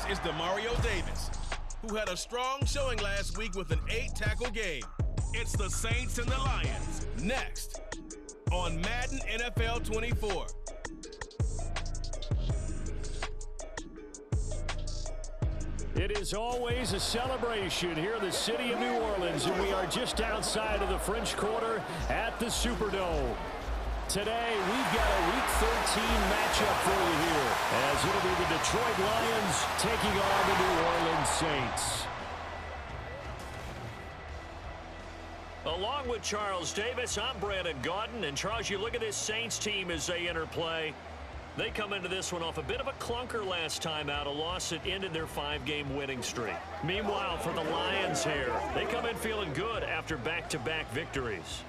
This is Demario Davis, who had a strong showing last week with an 8-tackle game. It's the Saints and the Lions. Next on Madden NFL 24. It is always a celebration here in the city of New Orleans, and we are just outside of the French Quarter at the Superdome. Today, we've got a Week 13 matchup for you here, as it'll be the Detroit Lions taking on the New Orleans Saints. Along with Charles Davis, I'm Brandon Gaudin. And Charles, you look at this Saints team as they enter play. They come into this one off a bit of a clunker last time out, a loss that ended their 5-game winning streak. Meanwhile, for the Lions here, they come in feeling good after back-to-back victories.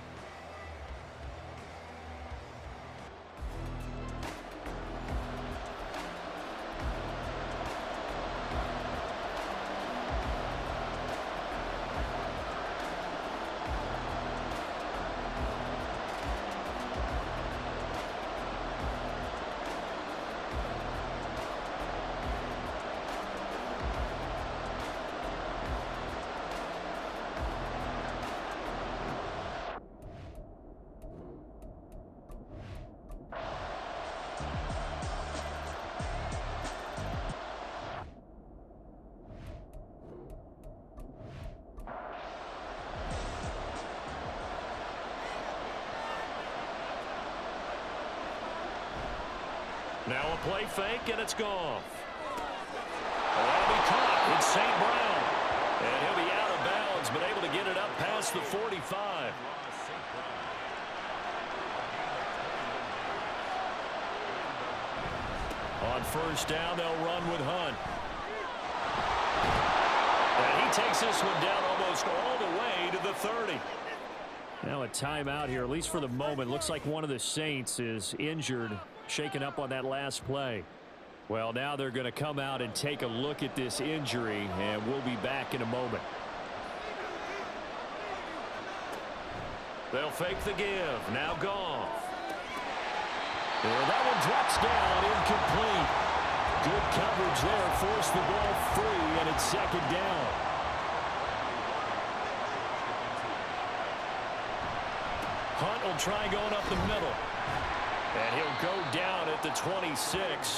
Now a play fake, and it's gone. That'll be caught. It's St. Brown. And he'll be out of bounds, but able to get it up past the 45. On first down, they'll run with Hunt. And he takes this one down almost all the way to the 30. Now a timeout here, at least for the moment. Looks like one of the Saints is injured, shaken up on that last play. Well, now they're going to come out and take a look at this injury, and we'll be back in a moment. They'll fake the give. Now Goff. And that one drops down, incomplete. Good coverage there, forced the ball free, and it's second down. Hunt will try going up the middle. And he'll go down at the 26,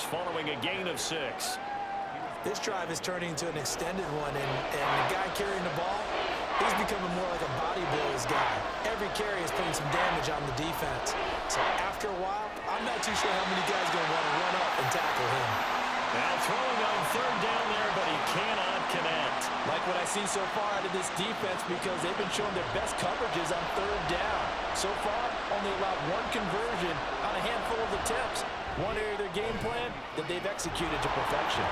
following a gain of 6. This drive is turning into an extended one, and the guy carrying the ball, he's becoming more like a body blows guy. Every carry is putting some damage on the defense. So after a while, I'm not too sure how many guys are going to want to run up and tackle him. Now throwing on third down there, but he cannot connect. Like what I've seen so far out of this defense, because they've been showing their best coverages on third down. So far, only allowed one conversion on a handful of attempts. One area of their game plan that they've executed to perfection.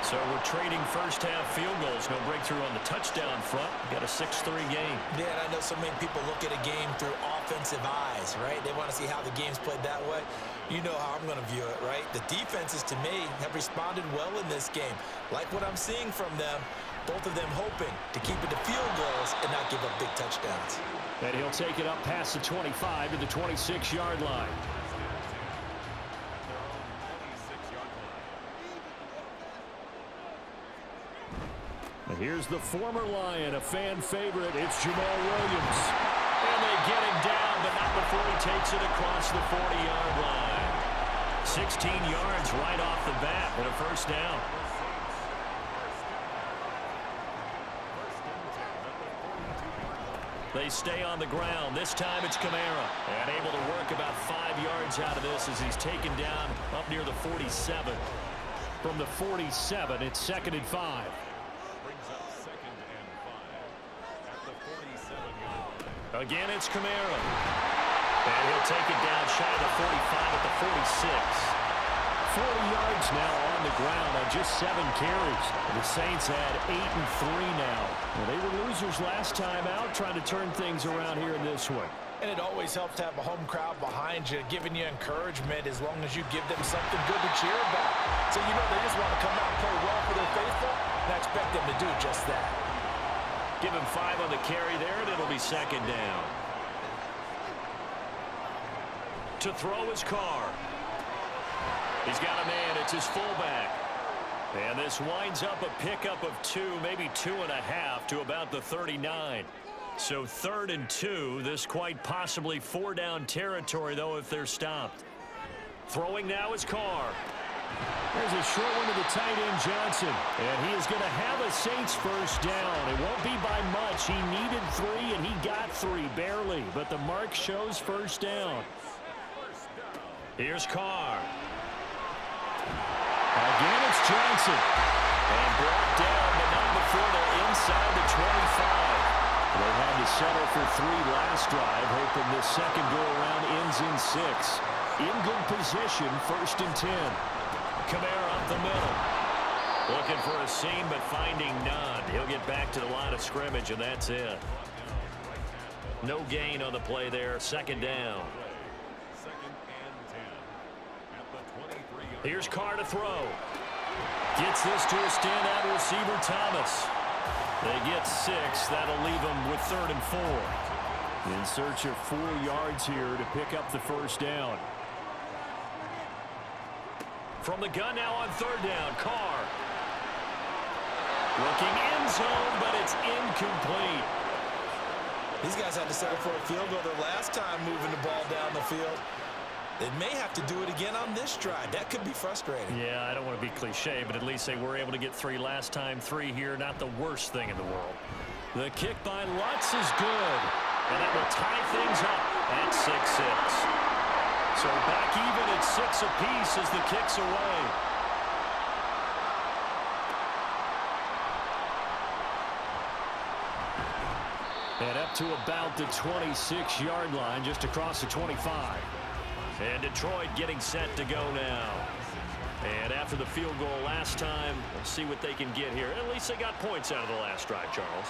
So we're trading first-half field goals. No breakthrough on the touchdown front. Got a 6-3 game. Yeah, and I know so many people look at a game through offensive eyes, right? They want to see how the game's played that way. You know how I'm going to view it, right? The defenses, to me, have responded well in this game. Like what I'm seeing from them, both of them hoping to keep it to field goals and not give up big touchdowns. And he'll take it up past the 25 to the 26-yard line. And here's the former Lion, a fan favorite. It's Jamal Williams. And they get him down, but not before he takes it across the 40-yard line. 16 yards right off the bat and a first down. They stay on the ground. This time it's Kamara. And able to work about 5 yards out of this as he's taken down up near the 47. From the 47, it's 2nd and 5. Again, it's Kamara. And he'll take it down shy of the 45 at the 46. 40 yards now on the ground on just 7 carries. The Saints had 8 and 3 now. Well, they were losers last time out, trying to turn things around here in this one. And it always helps to have a home crowd behind you, giving you encouragement as long as you give them something good to cheer about. So you know they just want to come out and play well for their faithful, and I expect them to do just that. Give him 5 on the carry there, and it'll be second down. To throw his car. He's got a man. It's his fullback. And this winds up a pickup of 2, maybe 2.5 to about the 39. So 3rd and 2. This quite possibly 4-down territory, though, if they're stopped. Throwing now is Carr. There's a short one to the tight end, Johnson. And he is going to have a Saints first down. It won't be by much. He needed 3, and he got 3, barely. But the mark shows first down. Here's Carr. Again, it's Johnson. And brought down, but not before they're inside the 25. They had to settle for 3 last drive, hoping this second go-around ends in 6. In good position, 1st and 10. Kamara up the middle. Looking for a seam, but finding none. He'll get back to the line of scrimmage, and that's it. No gain on the play there. 2nd down. Here's Carr to throw. Gets this to a standout receiver, Thomas. They get 6. That'll leave them with 3rd and 4. In search of 4 yards here to pick up the first down. From the gun now on 3rd down, Carr. Looking end zone, but it's incomplete. These guys had to settle for a field goal their last time moving the ball down the field. They may have to do it again on this drive. That could be frustrating. Yeah, I don't want to be cliche, but at least they were able to get 3 last time. 3 here, not the worst thing in the world. The kick by Lutz is good. And that will tie things up at 6-6. So back even at 6 apiece as the kick's away. And up to about the 26-yard line, just across the 25. And Detroit getting set to go now. And after the field goal last time, we'll see what they can get here. At least they got points out of the last drive, Charles.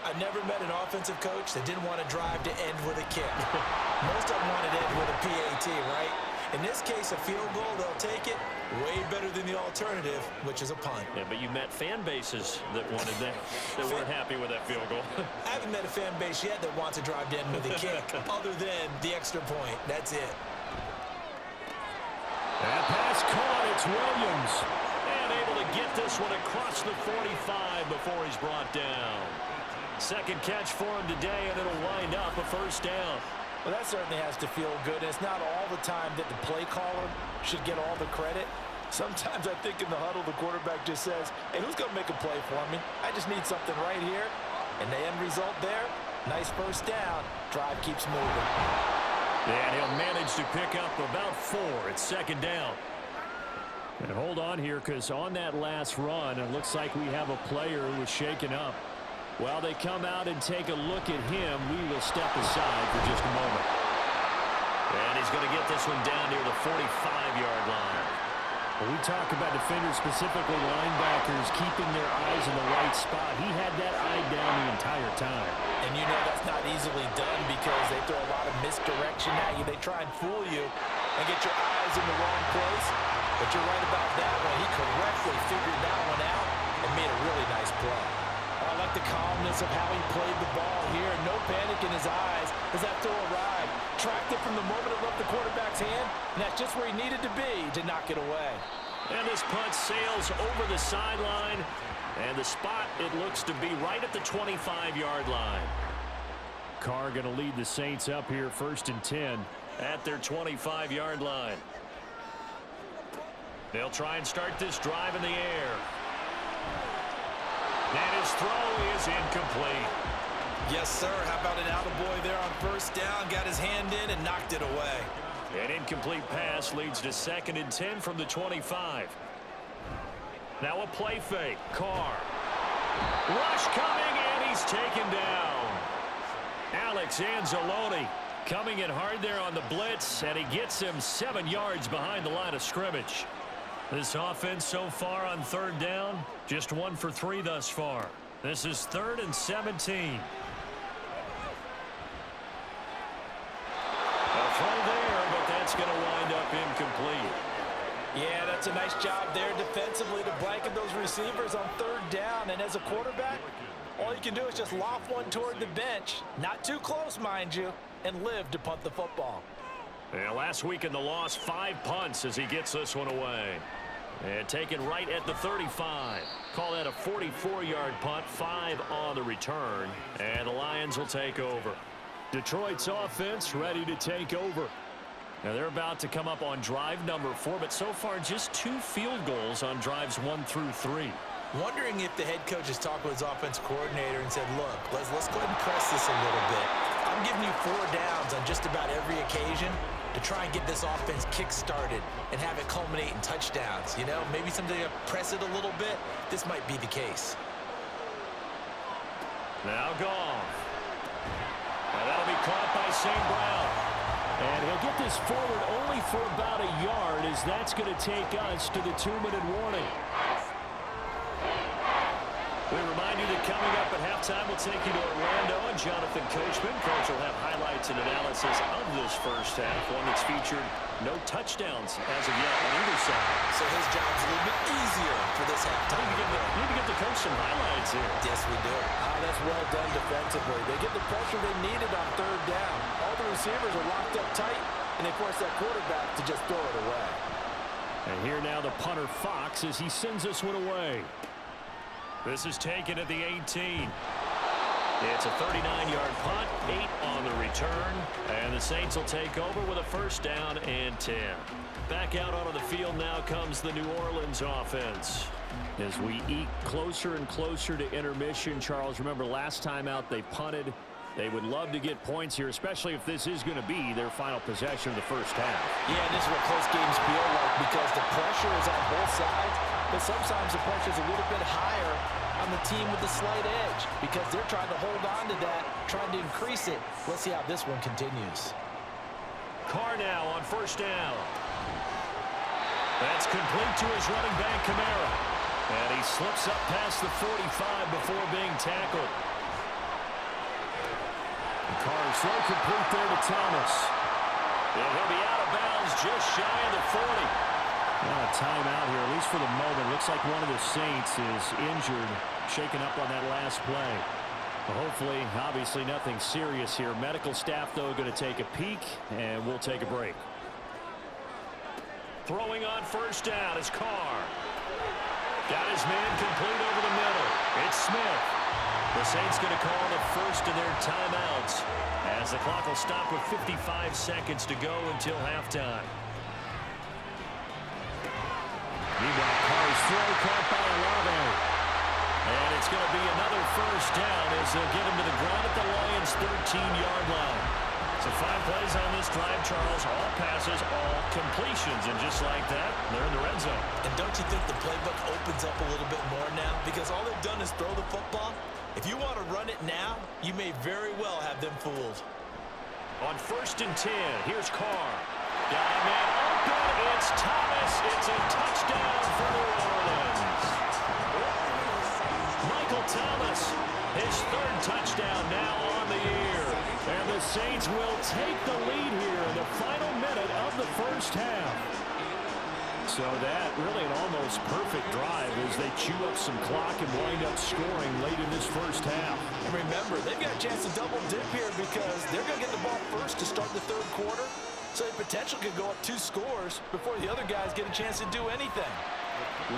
I've never met an offensive coach that didn't want to drive to end with a kick. Most of them wanted to end with a PAT, right? In this case, a field goal, they'll take it. Way better than the alternative, which is a punt. Yeah, but you met fan bases that wanted that, that weren't happy with that field goal. I haven't met a fan base yet that wants to drive to end with a kick, other than the extra point. That's it. That pass caught. It's Williams. And able to get this one across the 45 before he's brought down. Second catch for him today, and it'll wind up a first down. Well, that certainly has to feel good. It's not all the time that the play caller should get all the credit. Sometimes I think in the huddle, the quarterback just says, hey, who's going to make a play for me? I just need something right here. And the end result there, nice first down. Drive keeps moving. And he'll manage to pick up about 4 at 2nd down. And hold on here, because on that last run, it looks like we have a player who was shaken up. While they come out and take a look at him, we will step aside for just a moment. And he's going to get this one down near the 45-yard line. When we talk about defenders, specifically linebackers, keeping their eyes in the right spot, he had that eye down the entire time. And you know that's not easily done because they throw a lot of misdirection at you. They try and fool you and get your eyes in the wrong place. But you're right about that one. He correctly figured that one out and made a really nice play. I like the calmness of how he played the ball here. No panic in his eyes as that throw arrived. Tracked it from the moment it left the quarterback's hand, and that's just where he needed to be to knock it away. And this punt sails over the sideline, and the spot, it looks to be right at the 25-yard line. Carr going to lead the Saints up here, 1st and 10. At their 25-yard line. They'll try and start this drive in the air. And his throw is incomplete. Yes, sir. How about an attaboy there on first down? Got his hand in and knocked it away. An incomplete pass leads to 2nd and 10 from the 25. Now a play fake. Carr. Rush coming, and he's taken down. Alex Anzalone coming in hard there on the blitz, and he gets him 7 yards behind the line of scrimmage. This offense so far on 3rd down, just 1 for 3 thus far. This is 3rd and 17. A throw there, but that's going to wind up incomplete. Yeah, that's a nice job there defensively to blanket those receivers on 3rd down. And as a quarterback, all you can do is just loft one toward the bench. Not too close, mind you, and live to punt the football. Yeah, last week in the loss, 5 punts as he gets this one away. And taken right at the 35. Call that a 44-yard punt, 5 on the return. And the Lions will take over. Detroit's offense ready to take over. Now they're about to come up on drive number 4, but so far just 2 field goals on drives 1 through 3. Wondering if the head coach has talked with his offense coordinator and said, look, let's go ahead and press this a little bit. I'm giving you 4 downs on just about every occasion to try and get this offense kick-started and have it culminate in touchdowns. You know, maybe something to press it a little bit. This might be the case. Now Goff. Now that'll be caught by St. Brown. And he'll get this forward only for about a yard, as that's going to take us to the 2-minute warning. We remind you that coming up at halftime, we'll take you to Orlando and Jonathan Coachman. Coach will have highlights and analysis of this first half, one that's featured no touchdowns as of yet on either side. So his job's a little bit easier for this halftime. Need to get the coach some highlights here. Yes, we do. That's well done defensively. They get the pressure they needed on 3rd down. All the receivers are locked up tight, and they force that quarterback to just throw it away. And here now the punter Fox as he sends this one away. This is taken at the 18. It's a 39-yard punt, 8 on the return, and the Saints will take over with a 1st down and 10. Back out onto the field now comes the New Orleans offense. As we eke closer and closer to intermission, Charles, remember last time out they punted. They would love to get points here, especially if this is going to be their final possession of the first half. Yeah, this is what close games feel like because the pressure is on both sides, but sometimes the pressure is a little bit higher on the team with the slight edge because they're trying to hold on to that, trying to increase it. Let's see how this one continues. Carr now on 1st down. That's complete to his running back, Kamara. And he slips up past the 45 before being tackled. Carr's throw complete there to Thomas. And he'll be out of bounds just shy of the 40. Well, a timeout here, at least for the moment. Looks like one of the Saints is injured, shaken up on that last play. Well, hopefully, obviously nothing serious here. Medical staff, though, going to take a peek, and we'll take a break. Throwing on 1st down is Carr. Got his man complete over the middle. It's Smith. The Saints going to call the first of their timeouts as the clock will stop with 55 seconds to go until halftime. Meanwhile, Carr's throw caught by Olave. And it's going to be another 1st down as they'll get him to the ground at the Lions' 13-yard line. So 5 plays on this drive, Charles. All passes, all completions. And just like that, they're in the red zone. And don't you think the playbook opens up a little bit more now? Because all they've done is throw the football. If you want to run it now, you may very well have them fooled. On 1st and 10, here's Carr. Got a man open. It's Thomas. It's a touchdown for New Orleans. Michael Thomas, his 3rd touchdown now on the year. And the Saints will take the lead here in the final minute of the first half. So that really an almost perfect drive as they chew up some clock and wind up scoring late in this first half. And remember, they've got a chance to double dip here because they're going to get the ball first to start the 3rd quarter. So the potential could go up 2 scores before the other guys get a chance to do anything.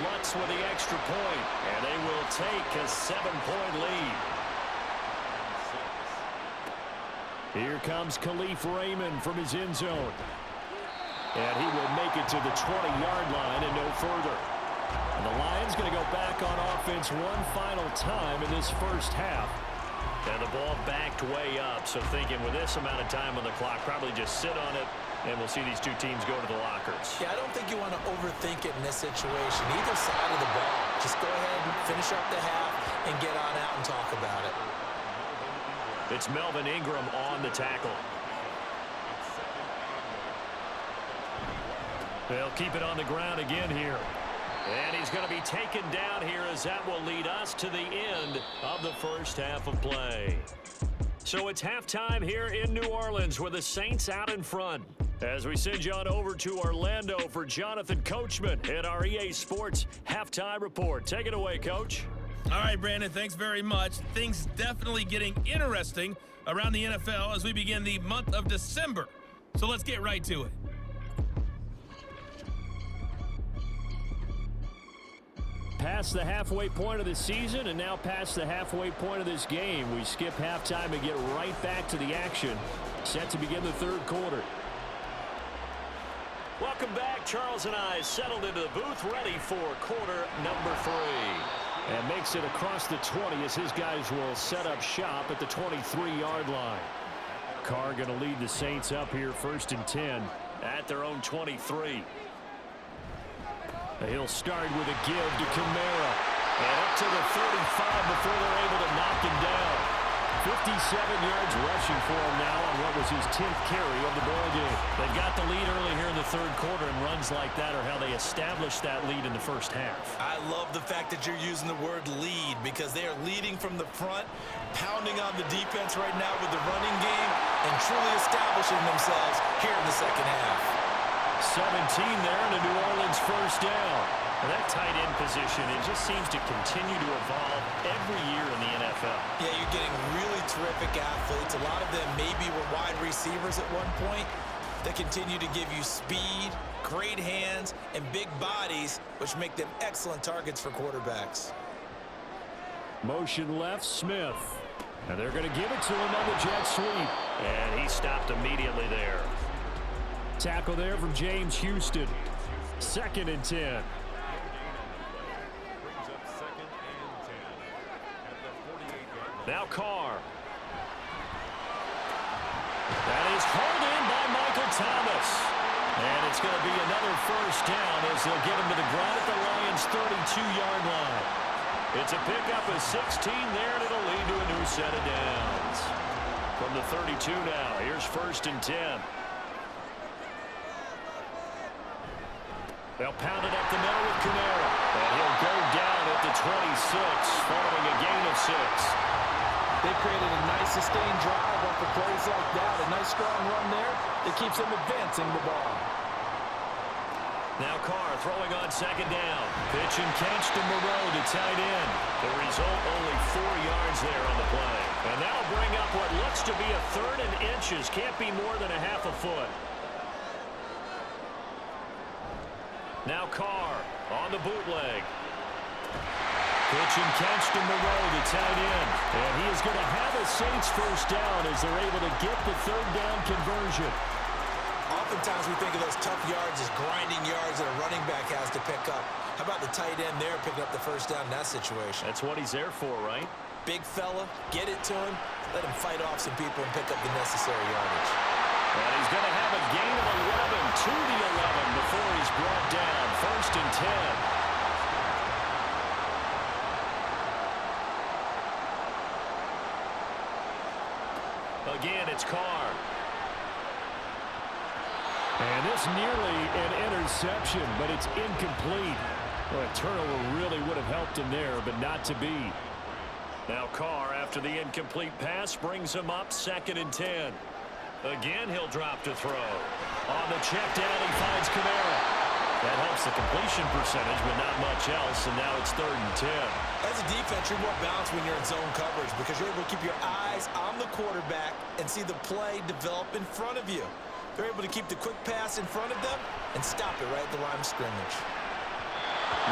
Lutz with the extra point, and they will take a 7-point lead. Here comes Khalif Raymond from his end zone. And he will make it to the 20-yard line and no further. And the Lions going to go back on offense one final time in this first half. And the ball backed way up, so thinking with this amount of time on the clock, probably just sit on it, and we'll see these 2 teams go to the lockers. Yeah, I don't think you want to overthink it in this situation. Either side of the ball. Just go ahead and finish up the half and get on out and talk about it. It's Melvin Ingram on the tackle. They'll keep it on the ground again here. And he's going to be taken down here as that will lead us to the end of the first half of play. So it's halftime here in New Orleans with the Saints out in front. As we send you on over to Orlando for Jonathan Coachman at our EA Sports Halftime Report. Take it away, Coach. All right, Brandon, thanks very much. Things definitely getting interesting around the NFL as we begin the month of December. So let's get right to it. Past the halfway point of the season and now past the halfway point of this game. We skip halftime and get right back to the action. Set to begin the third quarter. Welcome back. Charles and I settled into the booth ready for quarter number 3. And makes it across the 20 as his guys will set up shop at the 23-yard line. Carr going to lead the Saints up here 1st and 10 at their own 23. He'll start with a give to Kamara. And up to the 35 before they're able to knock him down. 57 yards rushing for him now on what was his 10th carry of the ball game. They've got the lead early here in the third quarter, and runs like that are how they established that lead in the first half. I love the fact that you're using the word lead because they are leading from the front, pounding on the defense right now with the running game, and truly establishing themselves here in the second half. 17 there and a New Orleans first down. And that tight end position, it just seems to continue to evolve every year in the NFL. Yeah, you're getting really terrific athletes. A lot of them maybe were wide receivers at one point. They continue to give you speed, great hands, and big bodies, which make them excellent targets for quarterbacks. Motion left, Smith. And they're going to give it to him on the jet sweep. And he stopped immediately there. Tackle there from James Houston. 2nd and 10. Now Carr. That is hauled in by Michael Thomas. And it's going to be another first down as they'll get him to the ground at the Lions' 32-yard line. It's a pickup of 16 there, and it'll lead to a new set of downs. From the 32 now, here's 1st and 10. They'll pound it up the middle with Kamara. And he'll go down at the 26, following a gain of 6. They've created a nice sustained drive off of plays like that. A nice strong run there that keeps them advancing the ball. Now Carr throwing on 2nd down. Pitch and catch to Moreau to tight end. The result, only 4 yards there on the play. And that'll bring up what looks to be a 3rd and inches. Can't be more than a half a foot. Now Carr on the bootleg. Pitch and catch to Moreau, the tight end. And he is going to have a Saints first down as they're able to get the 3rd down conversion. Oftentimes we think of those tough yards as grinding yards that a running back has to pick up. How about the tight end there picking up the first down in that situation? That's what he's there for, right? Big fella, get it to him, let him fight off some people and pick up the necessary yardage. And he's going to have a gain of 11 to the 11 before he's brought down. 1st and 10. Again, it's Carr. And this nearly an interception, but it's incomplete. Well, a turnover really would have helped him there, but not to be. Now Carr, after the incomplete pass, brings him up 2nd and 10. Again, he'll drop to throw. On the check down, he finds Kamara. That helps the completion percentage, but not much else, and now it's 3rd and 10. As a defense, you're more balanced when you're in zone coverage because you're able to keep your eyes on the quarterback and see the play develop in front of you. They're able to keep the quick pass in front of them and stop it right at the line of scrimmage.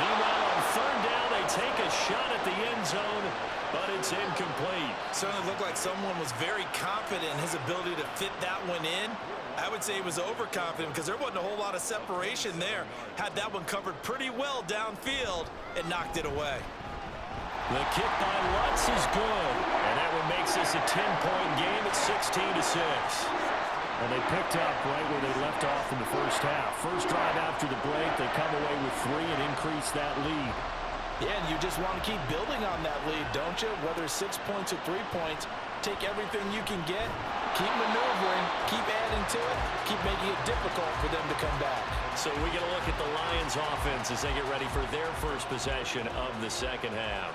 Meanwhile, on 3rd down, they take a shot at the end zone, but it's incomplete. Certainly looked like someone was very confident in his ability to fit that one in. I would say he was overconfident because there wasn't a whole lot of separation there. Had that one covered pretty well downfield and knocked it away. The kick by Lutz is good. And that one makes this a 10-point game at 16-6. And they picked up right where they left off in the first half. First drive after the break, they come away with 3 and increase that lead. Yeah, and you just want to keep building on that lead, don't you? Whether it's 6 points or 3 points, take everything you can get, keep maneuvering, keep adding to it, keep making it difficult for them to come back. So we get a look at the Lions offense as they get ready for their first possession of the second half.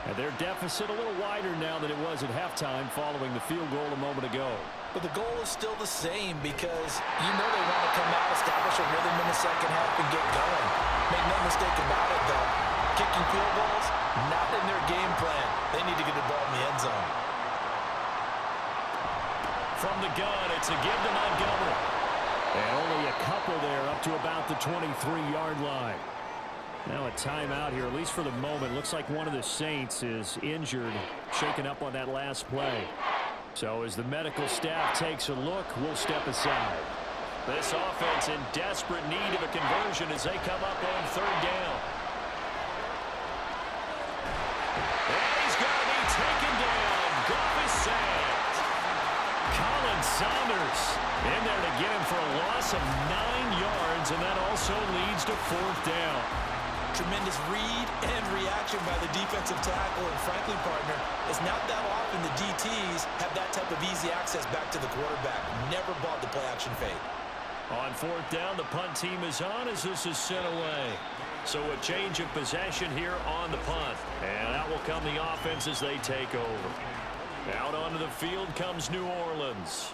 And their deficit a little wider now than it was at halftime following the field goal a moment ago. But the goal is still the same because you know they want to come out, establish a rhythm in the second half, and get going. Make no mistake about it, though. Kicking field goals, not in their game plan. They need to get the ball in the end zone. From the gun, it's a give to Montgomery. And only a couple there up to about the 23-yard line. Now a timeout here, at least for the moment. Looks like one of the Saints is injured, shaken up on that last play. So as the medical staff takes a look, we'll step aside. This offense in desperate need of a conversion as they come up on third down. And he's going to be taken down. Goff is sacked. Colin Saunders in there to get him for a loss of 9 yards, and that also leads to fourth down. Tremendous read and reaction by the defensive tackle, and frankly, partner, it's not that often the DTs have that type of easy access back to the quarterback. Never bought the play-action fake. On fourth down, the punt team is on as this is sent away. So a change of possession here on the punt. And out will come the offense as they take over. Out onto the field comes New Orleans.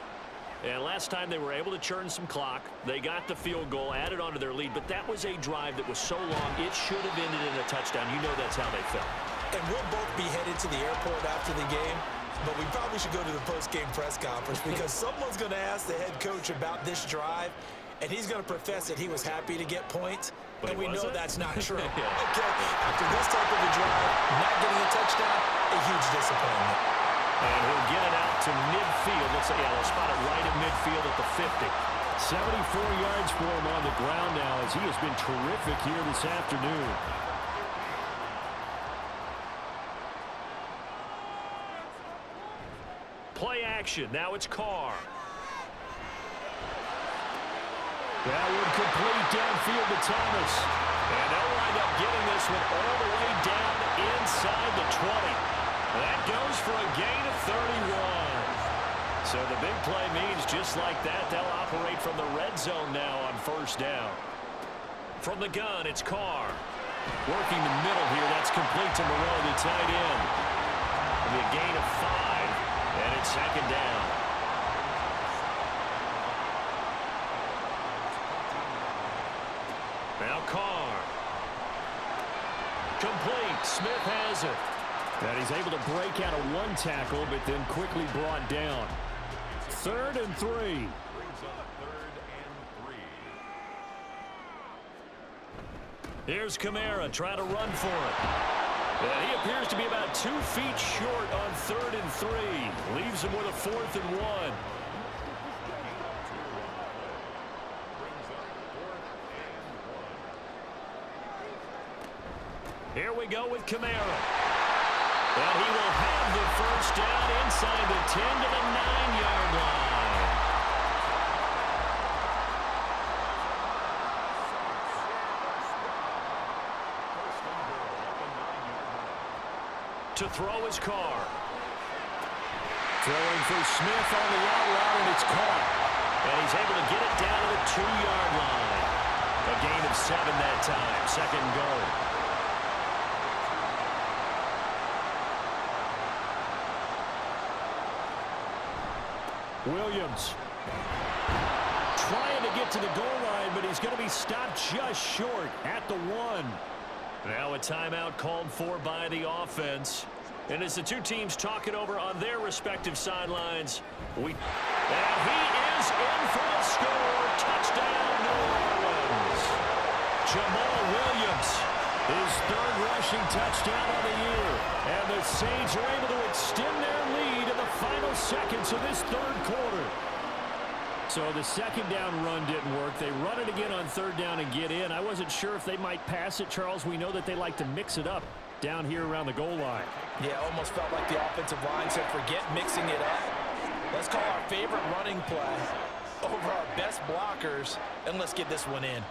And last time they were able to churn some clock. They got the field goal, added onto their lead. But that was a drive that was so long, it should have ended in a touchdown. You know that's how they felt. And we'll both be headed to the airport after the game. But we probably should go to the post-game press conference because someone's going to ask the head coach about this drive, and he's going to profess that he was happy to get points. But and we know that's not true. Yeah. Okay, after this type of a drive, not getting a touchdown, a huge disappointment. And he'll get it out to midfield. Let's say, they'll spot it right at midfield at the 50. 74 yards for him on the ground now as he has been terrific here this afternoon. Play action. Now it's Carr. That would complete downfield to Thomas. And they'll wind up getting this one all the way down inside the 20. That goes for a gain of 31. So the big play means just like that, they'll operate from the red zone now on first down. From the gun, it's Carr. Working the middle here. That's complete to Moreau, the tight end. It'll be a gain of 5, and it's second down. Now Carr. Complete. Smith has it. And he's able to break out of one tackle, but then quickly brought down. 3rd and 3. Here's Kamara trying to run for it. And he appears to be about 2 feet short on 3rd and 3. Leaves him with a 4th and 1. Here we go with Kamara. And he will have the first down inside the 10 to the 9-yard line. To throw his Carr. Throwing for Smith on the out route, and it's caught. And he's able to get it down to the 2-yard line. A gain of 7 that time. Second goal. Williams trying to get to the goal line, but he's going to be stopped just short at the 1. Now a timeout called for by the offense. And as the two teams talk it over on their respective sidelines, and he is in for the score. Touchdown, New Orleans. Jamal Williams, his 3rd rushing touchdown of the year. And the Saints are able to extend their lead in the final seconds of this 3rd quarter. So the second down run didn't work. They run it again on 3rd down and get in. I wasn't sure if they might pass it, Charles. We know that they like to mix it up down here around the goal line. Yeah, almost felt like the offensive line said, forget mixing it up. Let's call our favorite running play over our best blockers, and let's get this one in.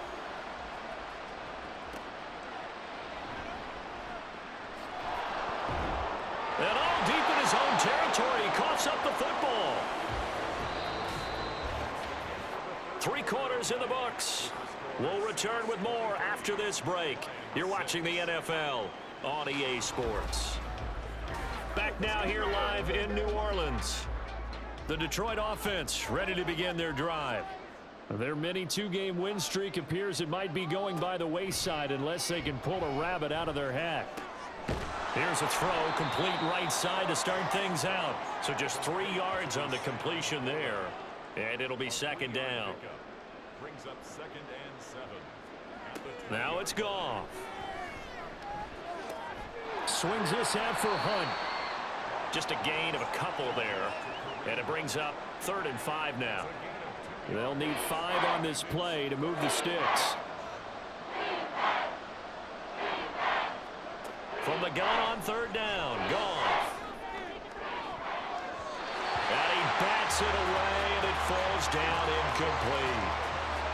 And all deep in his own territory, he coughs up the football. 3 quarters in the books. We'll return with more after this break. You're watching the NFL on EA Sports. Back now here live in New Orleans. The Detroit offense ready to begin their drive. Their mini 2-game win streak appears it might be going by the wayside unless they can pull a rabbit out of their hat. Here's a throw, complete right side to start things out. So just 3 yards on the completion there. And it'll be second down. Brings up 2nd and 7. Now it's Goff. Swings this out for Hunt. Just a gain of a couple there. And it brings up 3rd and 5 now. They'll need 5 on this play to move the sticks. From the gun on 3rd down. Goff. And he bats it away, and it falls down incomplete.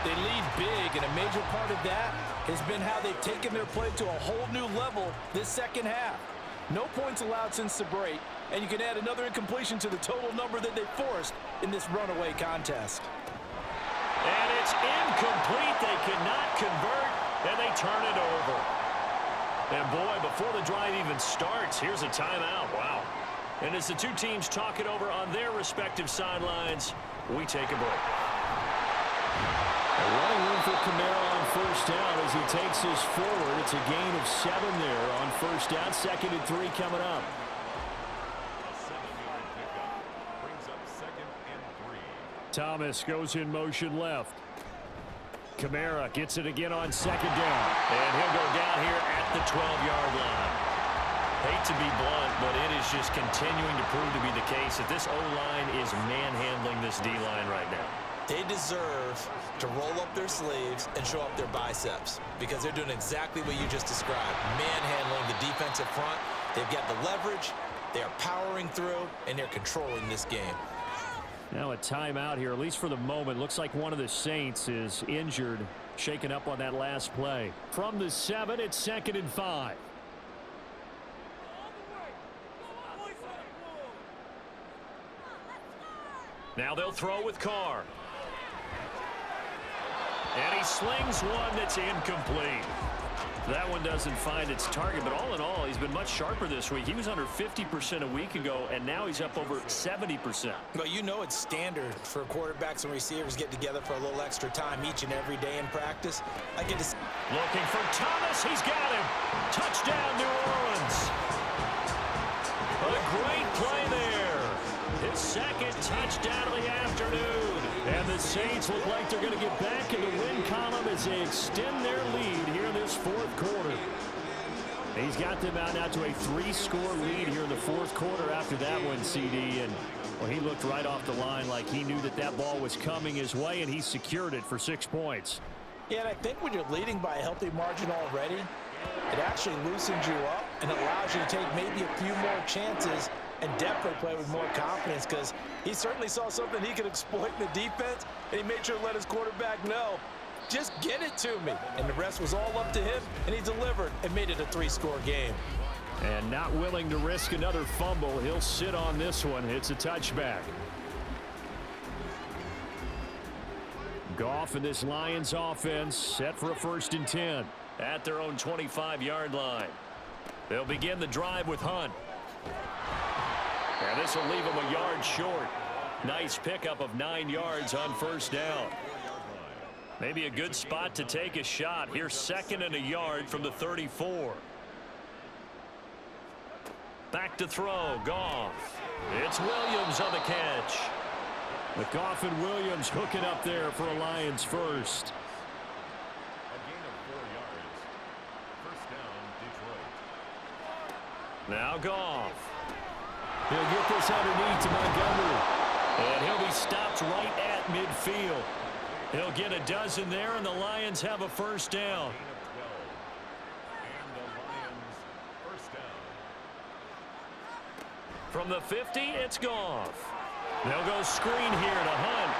They lead big, and a major part of that has been how they've taken their play to a whole new level this second half. No points allowed since the break, and you can add another incompletion to the total number that they forced in this runaway contest. And it's incomplete. They cannot convert, and they turn it over. And boy, before the drive even starts, here's a timeout. Wow. And as the two teams talk it over on their respective sidelines, we take a break. Running room for Kamara on 1st down as he takes this forward. It's a gain of 7 there on 1st down. 2nd and 3 coming up. Thomas goes in motion left. Kamara gets it again on 2nd down. And he'll go down here at the 12-yard line. Hate to be blunt, but it is just continuing to prove to be the case that this O-line is manhandling this D-line right now. They deserve to roll up their sleeves and show up their biceps because they're doing exactly what you just described, manhandling the defensive front. They've got the leverage, they're powering through, and they're controlling this game. Now a timeout here, at least for the moment. Looks like one of the Saints is injured, shaken up on that last play. From the 7, it's 2nd and 5. Now they'll throw with Carr. And he slings one that's incomplete. That one doesn't find its target, but all in all, he's been much sharper this week. He was under 50% a week ago, and now he's up over 70%. Well, you know it's standard for quarterbacks and receivers get together for a little extra time each and every day in practice. I get to see. Looking for Thomas. He's got him. Touchdown, New Orleans. A great play there. His 2nd touchdown of the afternoon. And the Saints look like they're going to get back in the win column as they extend their lead here in this 4th quarter. He's got them out now to a 3-score lead here in the 4th quarter after that one, CD. And well, he looked right off the line like he knew that that ball was coming his way, and he secured it for 6 points. Yeah, and I think when you're leading by a healthy margin already, it actually loosens you up and allows you to take maybe a few more chances and definitely play with more confidence because he certainly saw something he could exploit in the defense, and he made sure to let his quarterback know, just get it to me. And the rest was all up to him, and he delivered and made it a 3-score game. And not willing to risk another fumble, he'll sit on this one. It's a touchback. Goff and this Lions offense set for a 1st and 10. At their own 25-yard line. They'll begin the drive with Hunt. And this will leave him a yard short. Nice pickup of 9 yards on 1st down. Maybe a good spot to take a shot. Here's 2nd and a yard from the 34. Back to throw. Goff. It's Williams on the catch. The Goff and Williams hooking up there for a Lions first. Now Goff. He'll get this underneath to Montgomery. And he'll be stopped right at midfield. He'll get a dozen there, and the Lions have a 1st down. From the 50, it's Goff. They'll go screen here to Hunt.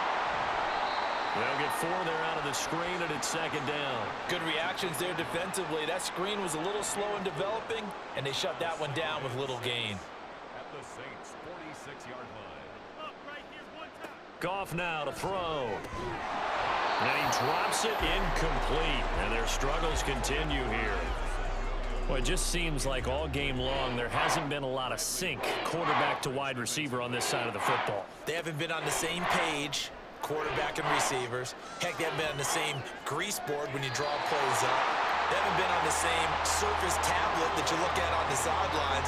They'll get 4 there out of the screen, and it's 2nd down. Good reactions there defensively. That screen was a little slow in developing, and they shut that one down with little gain. At the Saints' 46-yard line. Goff now to throw. And he drops it incomplete, and their struggles continue here. Well, it just seems like all game long there hasn't been a lot of sync quarterback to wide receiver on this side of the football. They haven't been on the same page, quarterback and receivers. Heck, they haven't been on the same grease board when you draw plays up. They haven't been on the same surface tablet that you look at on the sidelines.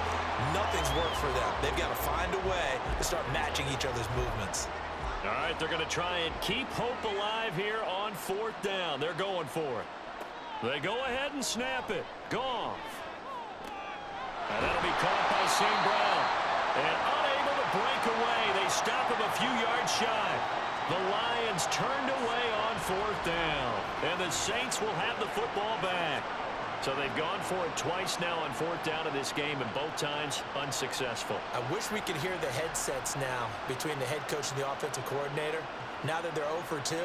Nothing's worked for them. They've got to find a way to start matching each other's movements. All right, they're going to try and keep hope alive here on 4th down. They're going for it. They go ahead and snap it. Goff. And St. Brown. And unable to break away. They stop him a few yards shy. The Lions turned away on 4th down. And the Saints will have the football back. So they've gone for it twice now on 4th down in this game, and both times unsuccessful. I wish we could hear the headsets now between the head coach and the offensive coordinator. Now that they're 0 for 2,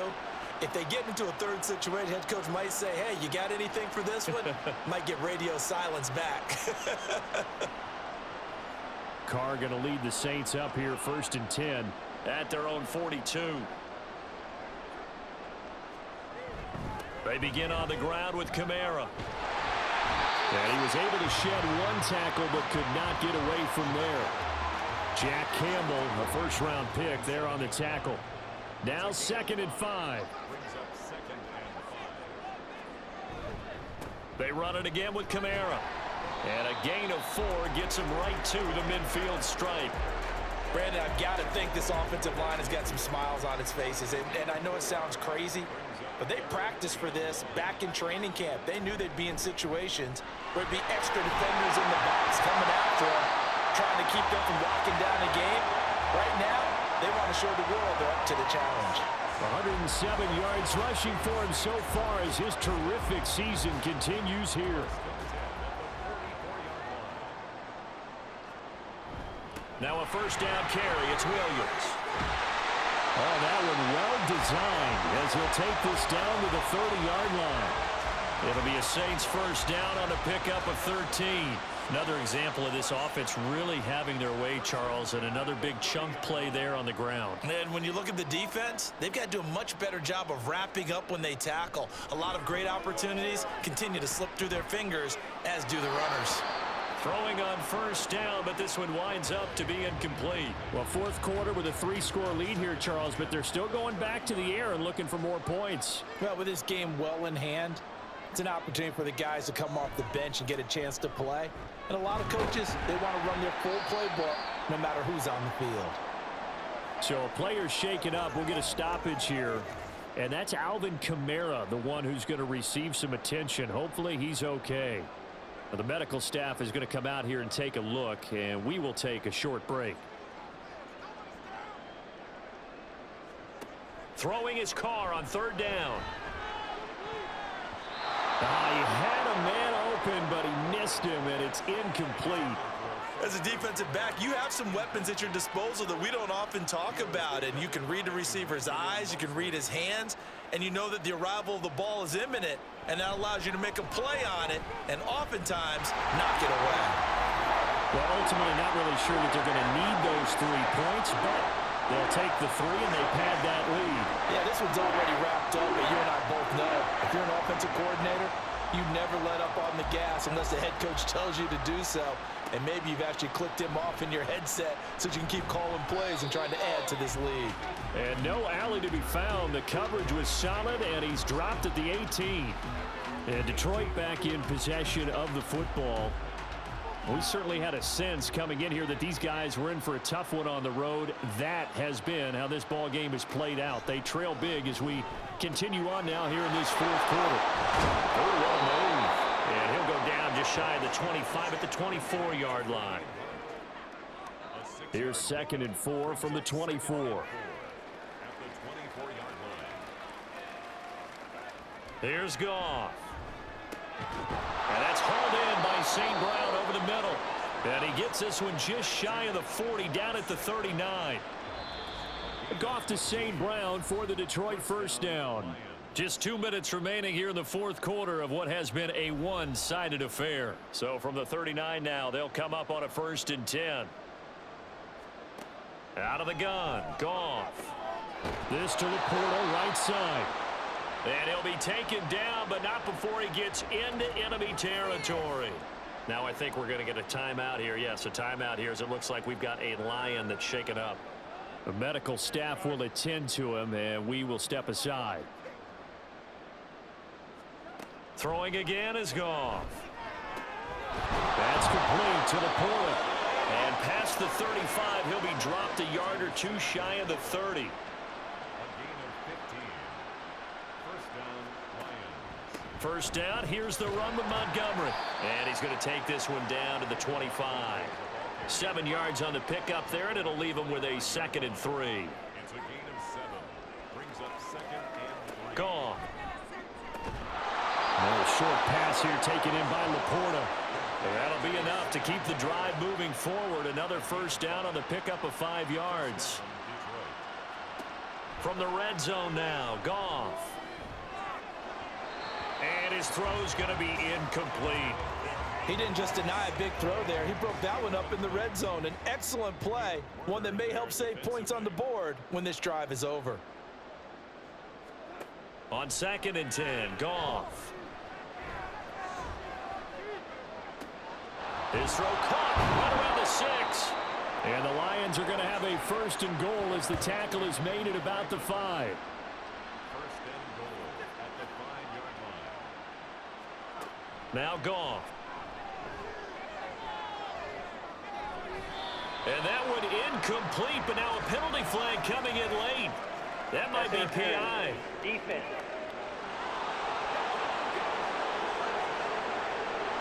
if they get into a third situation, head coach might say, hey, you got anything for this one? Might get radio silence back. Carr going to lead the Saints up here 1st and 10 at their own 42. They begin on the ground with Kamara. And he was able to shed one tackle but could not get away from there. Jack Campbell, a first-round pick there on the tackle. Now 2nd and 5. They run it again with Kamara. And a gain of 4 gets him right to the midfield stripe. Brandon, I've got to think this offensive line has got some smiles on its faces. And I know it sounds crazy, but they practiced for this back in training camp. They knew they'd be in situations where it'd be extra defenders in the box coming after them, trying to keep them from locking down the game. Right now, they want to show the world they're up to the challenge. 107 yards rushing for him so far as his terrific season continues here. Now a first down carry. It's Williams. Oh, that one well designed as he'll take this down to the 30-yard line. It'll be a Saints first down on a pickup of 13. Another example of this offense really having their way, Charles, and another big chunk play there on the ground. And when you look at the defense, they've got to do a much better job of wrapping up when they tackle. A lot of great opportunities continue to slip through their fingers, as do the runners. Throwing on first down, but this one winds up to be incomplete. Well, 4th quarter with a 3-score lead here, Charles, but they're still going back to the air and looking for more points. Well, with this game well in hand, it's an opportunity for the guys to come off the bench and get a chance to play. And a lot of coaches, they want to run their full playbook no matter who's on the field. So players shaken up. We'll get a stoppage here. And that's Alvin Kamara, the one who's going to receive some attention. Hopefully he's okay. Now, the medical staff is going to come out here and take a look, and we will take a short break. Throwing his car on 3rd down. He had a man open, but he missed him, and it's incomplete. As a defensive back, you have some weapons at your disposal that we don't often talk about, and you can read the receiver's eyes, you can read his hands, and you know that the arrival of the ball is imminent, and that allows you to make a play on it and oftentimes knock it away. Well, ultimately not really sure that they're going to need those 3 points, but they'll take the 3 and they pad that lead. Yeah, this one's already wrapped up, but you and I both know if you're an offensive coordinator, you never let up on the gas unless the head coach tells you to do so. And maybe you've actually clicked him off in your headset so you can keep calling plays and trying to add to this lead. And no alley to be found. The coverage was solid, and he's dropped at the 18. And Detroit back in possession of the football. We certainly had a sense coming in here that these guys were in for a tough one on the road. That has been how this ball game has played out. They trail big as we continue on now here in this 4th quarter. Oh, what a move. And he'll go down just shy of the 25 at the 24-yard line. Here's 2nd and 4 from the 24. Here's Goff. And that's hauled in by St. Brown over the middle. And he gets this one just shy of the 40, down at the 39. Goff to St. Brown for the Detroit first down. Just 2 minutes remaining here in the 4th quarter of what has been a one-sided affair. So from the 39 now, they'll come up on a 1st and 10. Out of the gun, Goff. This to Laporta, right side. And he'll be taken down, but not before he gets into enemy territory. Now I think we're going to get a timeout here. Yes, a timeout here as it looks like we've got a Lion that's shaken up. The medical staff will attend to him, and we will step aside. Throwing again is Goff. That's complete to Laporta. And past the 35, he'll be dropped a yard or 2 shy of the 30. First down, here's the run with Montgomery. And he's going to take this one down to the 25. 7 yards on the pickup there, and it'll leave them with a 2nd and 3. It's a gain of 7. Brings up 2nd and 3. Gone. A short pass here taken in by Laporta. That'll be enough to keep the drive moving forward. Another first down on the pickup of 5 yards. From the red zone now, Goff. And his throw's going to be incomplete. He didn't just deny a big throw there. He broke that one up in the red zone. An excellent play, one that may help save points on the board when this drive is over. On 2nd and 10, Goff. His throw caught right around the 6. And the Lions are going to have a 1st and goal as the tackle is made at about the 5. 1st and goal at the 5-yard line. Now Goff. And that one incomplete, but now a penalty flag coming in late. That might be PI. Defense.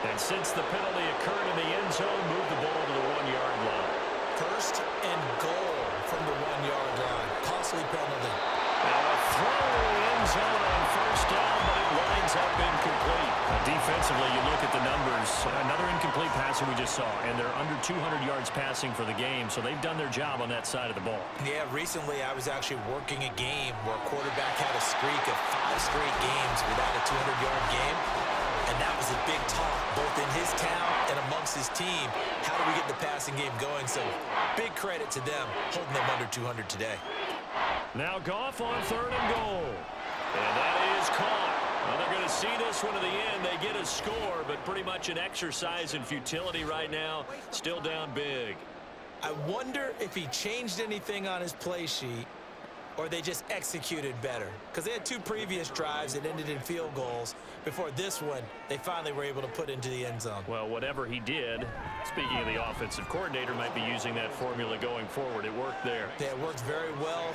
And since the penalty occurred in the end zone, move the ball to the 1-yard line. 1st and goal from the 1-yard line. Costly penalty. Now a throw in the end zone on 1st down, but it winds up incomplete. Defensively, you look at the numbers. Another incomplete passer we just saw, and they're under 200 yards passing for the game, so they've done their job on that side of the ball. Yeah, recently I was actually working a game where a quarterback had a streak of 5 straight games without a 200-yard game. And that was a big talk, both in his town and amongst his team. How do we get the passing game going? So big credit to them, holding them under 200 today. Now Goff on 3rd and goal. And that is caught. Well, they're going to see this one to the end. They get a score, but pretty much an exercise in futility right now. Still down big. I wonder if he changed anything on his play sheet or they just executed better. Because they had 2 previous drives that ended in field goals. Before this one, they finally were able to put into the end zone. Well, whatever he did, speaking of the offensive coordinator, might be using that formula going forward. It worked there. Yeah, it worked very well.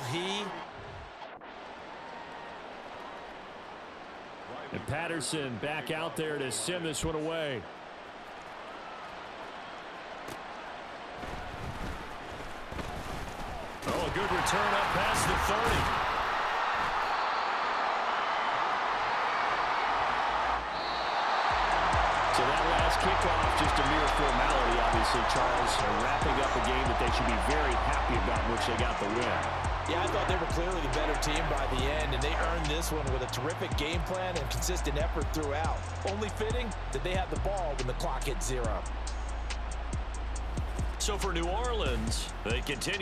And Patterson back out there to send this one away. Oh, a good return up past the 30. So that last kickoff, just a mere formality, obviously, Charles, wrapping up a game that they should be very happy about, in which they got the win. Yeah, I thought they were clearly the better team by the end, and they earned this one with a terrific game plan and consistent effort throughout. Only fitting that they had the ball when the clock hit 0. So for New Orleans, they continue.